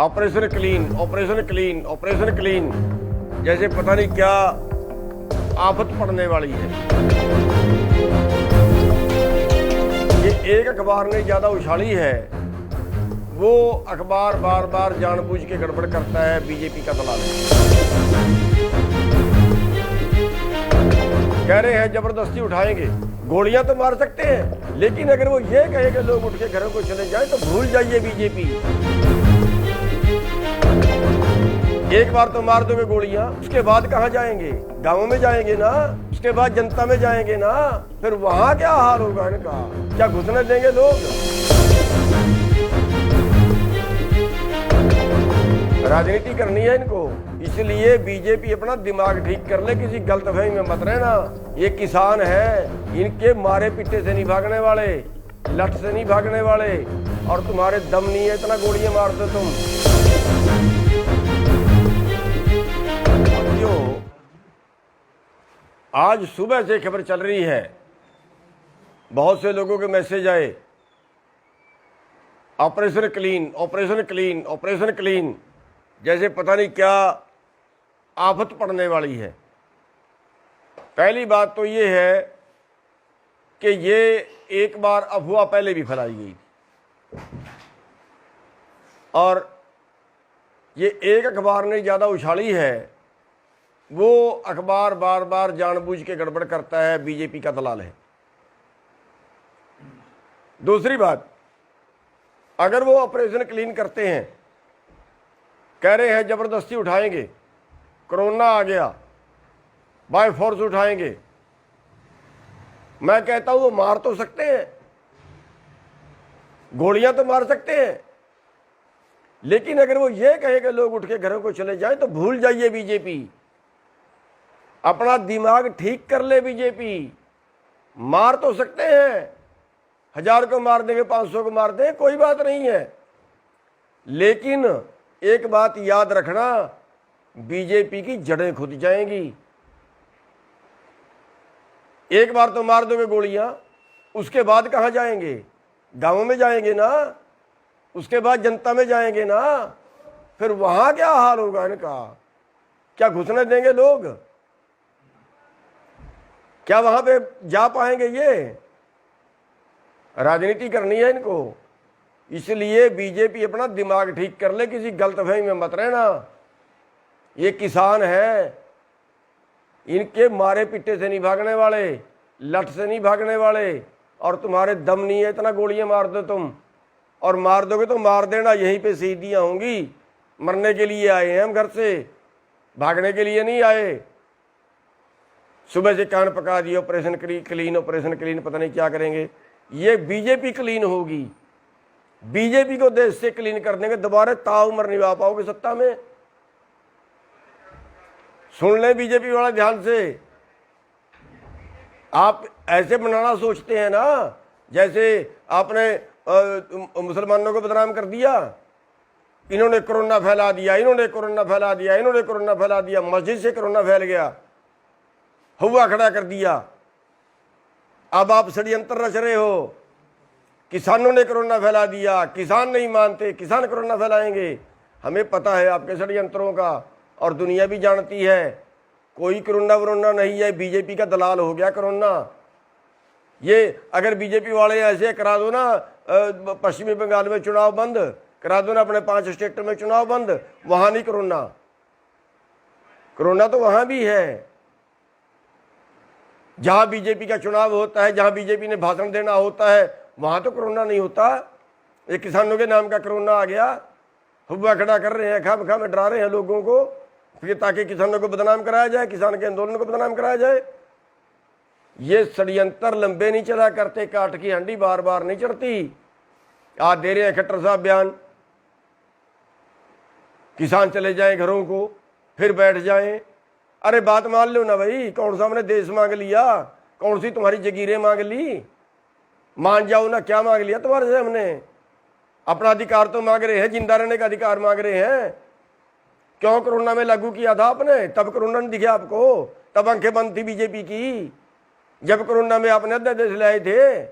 Operation clean, operation clean, operation clean, जैसे पता नहीं क्या आफत पड़ने वाली है। ये एक अखबार ने ज्यादा उछाली है, वो अखबार बार बार जानबूझ के गड़बड़ करता है, बीजेपी का दलाल है। कह रहे हैं जबरदस्ती उठाएंगे, गोलियां तो मार सकते हैं, लेकिन अगर वो ये कहे कि लोग उठ के घरों को चले जाए तो भूल जाइए बीजेपी। एक बार तो मार दोगे गोलियां, उसके बाद कहां जाएंगे? गांवों में जाएंगे ना, उसके बाद जनता में जाएंगे ना, फिर वहां क्या हाल होगा इनका? क्या घुसने देंगे लोग? राजनीति करनी है इनको, इसलिए बीजेपी अपना दिमाग ठीक कर ले, किसी गलतफहमी में मत रहना। ये किसान है, इनके मारे पिट्टे से नहीं भागने वाले, लठ से नहीं भागने वाले, और तुम्हारे दम नहीं है इतना गोलियां मार दो तुम। जो आज सुबह से खबर चल रही है, बहुत से लोगों के मैसेज आए, operation clean, operation clean, operation clean, जैसे पता नहीं क्या आफत पड़ने वाली है। पहली बात तो ये है कि ये एक बार अफवाह पहले भी फैलाई गई थी, और ये एक अखबार ने ज़्यादा उछाली है, वो अखबार बार बार जानबूझ के गड़बड़ करता है, बीजेपी का दलाल है। दूसरी बात, अगर वो ऑपरेशन क्लीन करते हैं, कह रहे हैं जबरदस्ती उठाएंगे, कोरोना आ गया, बाय फोर्स उठाएंगे, मैं कहता हूं वो मार तो सकते हैं, गोलियां तो मार सकते हैं, लेकिन अगर वो ये कहे कि लोग उठ के घरों को चले जाएं तो भूल जाइए बीजेपी। अपना दिमाग ठीक कर ले बीजेपी। मार तो सकते हैं, 1000 को मार देंगे, 500 को मार दें, कोई बात नहीं है, लेकिन एक बात याद रखना, बीजेपी की जड़ें खुद जाएंगी। एक बार तो मार दोगे गोलियां, उसके बाद कहां जाएंगे? गांवों में जाएंगे ना, उसके बाद जनता में जाएंगे ना, फिर वहां क्या हाल होगा इनका? क्या घुसने देंगे लोग? क्या वहां पे जा पाएंगे? ये राजनीति करनी है इनको, इसलिए बीजेपी अपना दिमाग ठीक कर ले, किसी गलतफहमी में मत रहना। ये किसान है, इनके मारे पिट्टे से नहीं भागने वाले, लठ से नहीं भागने वाले, और तुम्हारे दम नहीं है इतना गोलियां मार दो तुम, और मार दोगे तो मार देना, यहीं पे शहीदियां होंगी। मरने के लिए आए हैं हम घर से, भागने के लिए नहीं आए। सुबह से कान पका दिए, ऑपरेशन क्लीन, ऑपरेशन क्लीन, पता नहीं क्या करेंगे। ये बीजेपी क्लीन होगी, बीजेपी को देश से क्लीन कर देंगे, दोबारा ताउम्र नहीं आ पाओगे सत्ता में। सुन लें बीजेपी वाला ध्यान से, आप ऐसे बनाना सोचते हैं ना, जैसे आपने मुसलमानों को बदनाम कर दिया, इन्होंने कोरोना फैला दिया, इन्होंने कोरोना फैला दिया, इन्होंने कोरोना फैला दिया, मस्जिद से कोरोना फैल गया, हुआ खड़ा कर दिया। अब आप षड्यंत्र रच रहे हो, किसानों ने कोरोना फैला दिया, किसान नहीं मानते, किसान कोरोना फैलाएंगे। हमें पता है आपके षड्यंत्रों का, और दुनिया भी जानती है, कोई कोरोना वरोना नहीं है, बीजेपी का दलाल हो गया कोरोना। ये अगर बीजेपी वाले ऐसे करा दो ना, पश्चिमी बंगाल में चुनाव बंद करा दो ना, अपने 5 स्टेट में चुनाव बंद, वहां नहीं कोरोना, कोरोना तो वहां भी है। जहां बीजेपी का चुनाव होता है, जहां बीजेपी ने भाषण देना होता है, वहां तो कोरोना नहीं होता। ये किसानों के नाम का कोरोना आ गया, हुआ खड़ा कर रहे हैं, खाम खाम डरा रहे हैं लोगों को, फिर ताकि किसानों को बदनाम कराया जाए, किसान के आंदोलन को बदनाम कराया जाए। ये षड्यंत्र लंबे नहीं चला करते, काट की हांडी बार बार नहीं चढ़ती। आज दे रहे हैं खट्टर साहब बयान, किसान चले जाएं घरों को, फिर बैठ जाएं। अरे बात मान लो ना भाई, कौन सा हमने देश मांग लिया, कौन सी तुम्हारी जगीरें मांग ली? मान जाओ ना, क्या मांग लिया तुम्हारे से हमने? अपना अधिकार तो मांग रहे हैं, जिंदा रहने का अधिकार मांग रहे हैं। क्यों कोरोना में लागू किया था आपने? तब कोरोना नहीं दिखे आपको, तब आंखें बंद थी बीजेपी की। जब कोरोना में आपने अध्यादेश लाए थे,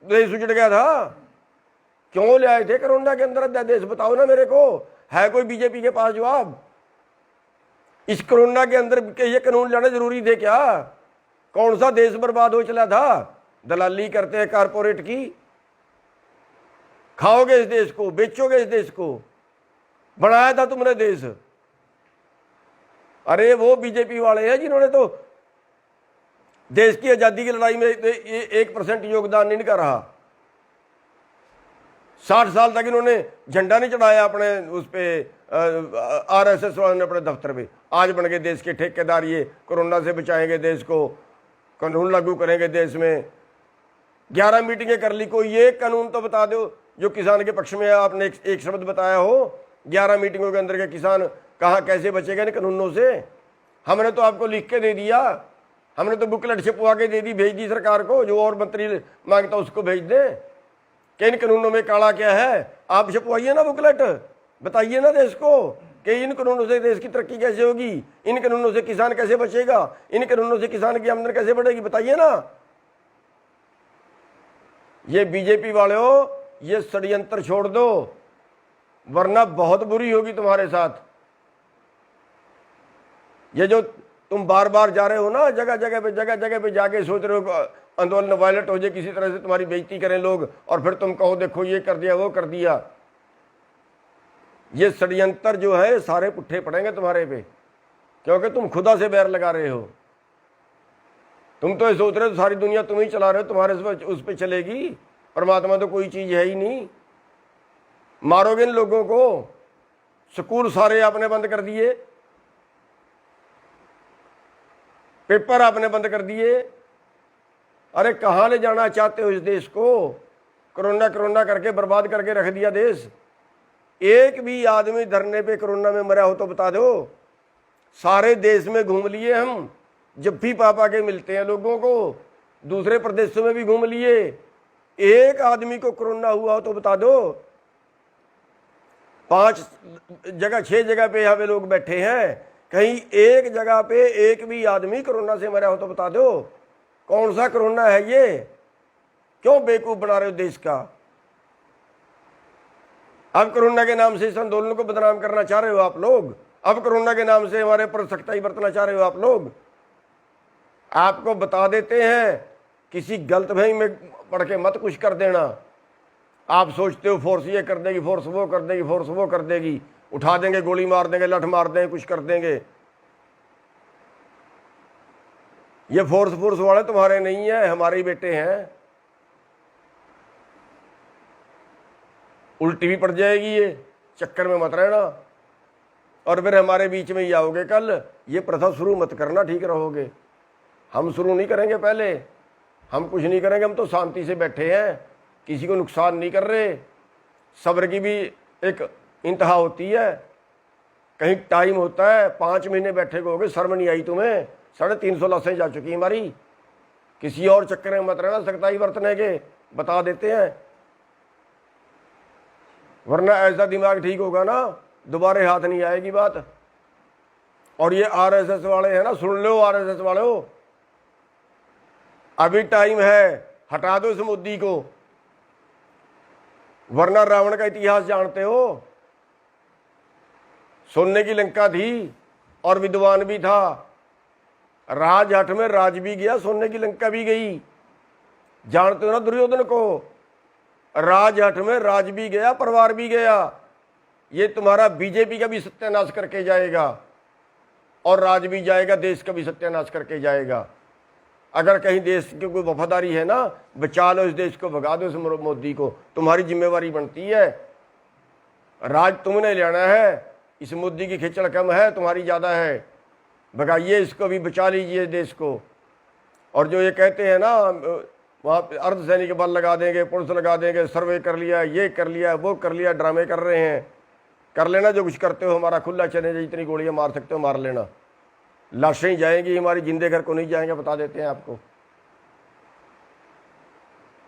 देश उजड़ गया था। क्यों ले आए थे कोरोना के अंदर अध्यादेश, बताओ ना मेरे को। है कोई बीजेपी के पास जवाब? इस कोरोना के अंदर के ये कानून लाना जरूरी थे क्या? कौन सा देश बर्बाद हो चला था? दलाली करते हैं कारपोरेट की। खाओगे इस देश को, बेचोगे इस देश को, बनाया था तुमने देश। अरे वो बीजेपी वाले हैं जिन्होंने तो देश की आजादी की लड़ाई में 1% योगदान नहीं कर रहा। 60 साल तक इन्होंने झंडा नहीं चढ़ाया अपने उस पे RSS वालों ने अपने दफ्तर पे। आज बन गए देश के ठेकेदार, ये कोरोना से बचाएंगे देश को, कानून लागू करेंगे देश में। 11 मीटिंगें कर ली, कोई एक कानून तो बता दो जो किसान के पक्ष में है। आपने एक शब्द बताया हो 11 मीटिंगों के अंदर के किसान कहाँ कैसे बचेगा इन कानूनों से? हमने तो आपको लिख के दे दिया, हमने तो बुकलेट छपवा के दे दी, भेज दी सरकार को, जो और मंत्री मांगता उसको भेज दें कि इन कानूनों में काला क्या है। आप छपवाइए ना बुकलेट, बताइए ना देश को कि इन कानूनों से देश की तरक्की कैसे होगी, इन कानूनों से किसान कैसे बचेगा, इन कानूनों से किसान की आमदनी कैसे बढ़ेगी, बताइए ना। ये बीजेपी वाले हो, ये षड्यंत्र छोड़ दो, वरना बहुत बुरी होगी तुम्हारे साथ। ये जो तुम बार बार जा रहे हो ना जगह जगह पे जाके सोच रहे हो आंदोलन वायलेट हो जाए, किसी तरह से तुम्हारी बेइज्जती करें लोग, और फिर तुम कहो देखो ये कर दिया वो कर दिया। ये षड्यंत्र जो है सारे पुट्ठे पड़ेंगे तुम्हारे पे, क्योंकि तुम खुदा से बैर लगा रहे हो। तुम तो ये सोच रहे हो सारी दुनिया तुम ही चला रहे हो, तुम्हारे उस पर चलेगी। परमात्मा तो कोई चीज है ही नहीं। मारोगे इन लोगों को। स्कूल सारे आपने बंद कर दिए, पेपर आपने बंद कर दिए। अरे कहाँ ले जाना चाहते हो इस देश को? कोरोना करके बर्बाद करके रख दिया देश। एक भी आदमी धरने पे कोरोना में मरा हो तो बता दो। सारे देश में घूम लिए हम, जब भी पापा के मिलते हैं लोगों को, दूसरे प्रदेशों में भी घूम लिए। एक आदमी को कोरोना हुआ हो तो बता दो। 5 जगह 6 जगह पे यहाँ पे लोग बैठे हैं, कहीं एक जगह पे एक भी आदमी कोरोना से मरा हो तो बता दो। कौन सा कोरोना है ये? क्यों बेवकूफ बना रहे हो देश का? अब कोरोना के नाम से इस आंदोलन को बदनाम करना चाह रहे हो आप लोग। अब कोरोना के नाम से हमारे पर सख्ताई बरतना चाह रहे हो आप लोग। आपको बता देते हैं, किसी गलतफहमी में पढ़ के मत कुछ कर देना। आप सोचते हो फोर्स ये कर देगी, फोर्स वो कर देगी, फोर्स वो कर देगी, उठा देंगे, गोली मार देंगे, लठ मार देंगे, कुछ कर देंगे। ये फोर्स वाले तुम्हारे नहीं है, हमारे ही बेटे हैं। उल्टी भी पड़ जाएगी, ये चक्कर में मत रहना और फिर हमारे बीच में ही आओगे कल। ये प्रथा शुरू मत करना, ठीक रहोगे। हम शुरू नहीं करेंगे, पहले हम कुछ नहीं करेंगे। हम तो शांति से बैठे हैं, किसी को नुकसान नहीं कर रहे। सब्र की भी एक इंतहा होती है, कहीं टाइम होता है। 5 महीने बैठे हो गए, शर्म नहीं आई तुम्हें? 350 लाशें जा चुकी हमारी। किसी और चक्कर में मत रहना सख्ताई बरतने के, बता देते हैं, वरना ऐसा दिमाग ठीक होगा ना, दोबारा हाथ नहीं आएगी बात। और ये RSS वाले हैं ना, सुन लो RSS वाले हो, अभी टाइम है, हटा दो इस मोदी को, वरना रावण का इतिहास जानते हो। सोने की लंका थी और विद्वान भी था, राजहट में राज भी गया, सोने की लंका भी गई। जानते हो ना दुर्योधन को? राजहट में राज भी गया, परिवार भी गया। ये तुम्हारा बीजेपी का भी सत्यानाश करके जाएगा और राज भी जाएगा, देश का भी सत्यानाश करके जाएगा। अगर कहीं देश की कोई वफादारी है ना, बचा लो इस देश को, भगा दो इस मोदी को, तुम्हारी जिम्मेवारी बनती है। राज तुमने लेना है, इस मोदी की खिचड़ कम है, तुम्हारी ज़्यादा है। भगाइए इसको भी, बचा लीजिए देश को। और जो ये कहते हैं ना वहाँ पे अर्धसैनिक बल लगा देंगे, पुलिस लगा देंगे, सर्वे कर लिया, ये कर लिया, वो कर लिया, ड्रामे कर रहे हैं। कर लेना जो कुछ करते हो, हमारा खुला चले, जितनी गोलियां मार सकते हो मार लेना। लाशें जाएंगी हमारी, जिंदे घर को नहीं जाएंगे, बता देते हैं आपको।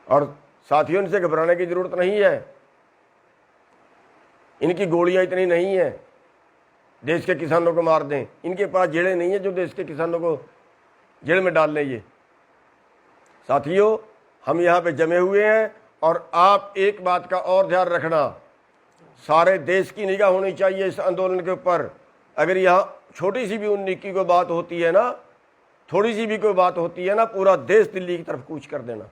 और साथियों, इनसे घबराने की जरूरत नहीं है, इनकी गोलियां इतनी नहीं है देश के किसानों को मार दें। इनके पास जेलें नहीं है जो देश के किसानों को जेल में डाल लें। ये साथियों, हम यहाँ पे जमे हुए हैं और आप एक बात का और ध्यान रखना, सारे देश की निगाह होनी चाहिए इस आंदोलन के ऊपर। अगर यहाँ छोटी सी भी उन्नीस की कोई बात होती है ना, थोड़ी सी भी कोई बात होती है ना, पूरा देश दिल्ली की तरफ कूच कर देना,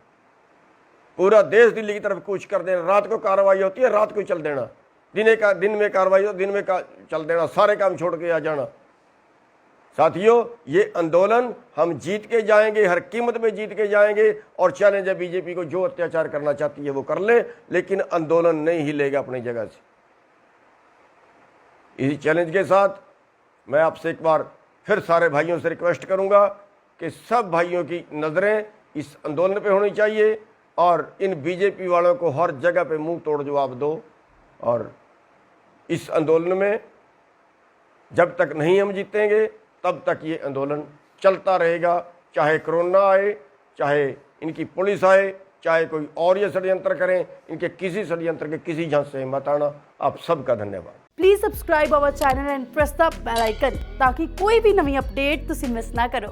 पूरा देश दिल्ली की तरफ कूच कर देना। रात को कार्रवाई होती है, रात को चल देना, दिन में कार्रवाई हो, दिन में चल देना, सारे काम छोड़ के आ जाना। साथियों, ये आंदोलन हम जीत के जाएंगे, हर कीमत पे जीत के जाएंगे। और चैलेंज है बीजेपी को, जो अत्याचार करना चाहती है वो कर ले, लेकिन आंदोलन नहीं हिलेगा अपनी जगह से। इसी चैलेंज के साथ मैं आपसे एक बार फिर सारे भाइयों से रिक्वेस्ट करूंगा कि सब भाइयों की नज़रें इस आंदोलन पे होनी चाहिए और इन बीजेपी वालों को हर जगह पे मुंह तोड़ जवाब दो। और इस आंदोलन में जब तक नहीं हम जीतेंगे तब तक ये आंदोलन चलता रहेगा, चाहे कोरोना आए, चाहे इनकी पुलिस आए, चाहे कोई और ये षड्यंत्र करें। इनके किसी षड्यंत्र के किसी झांसे से मत आना। आप सबका धन्यवाद। Please subscribe our channel and press the bell icon ताकि कोई भी नवी अपडेट तुसी मिस ना करो।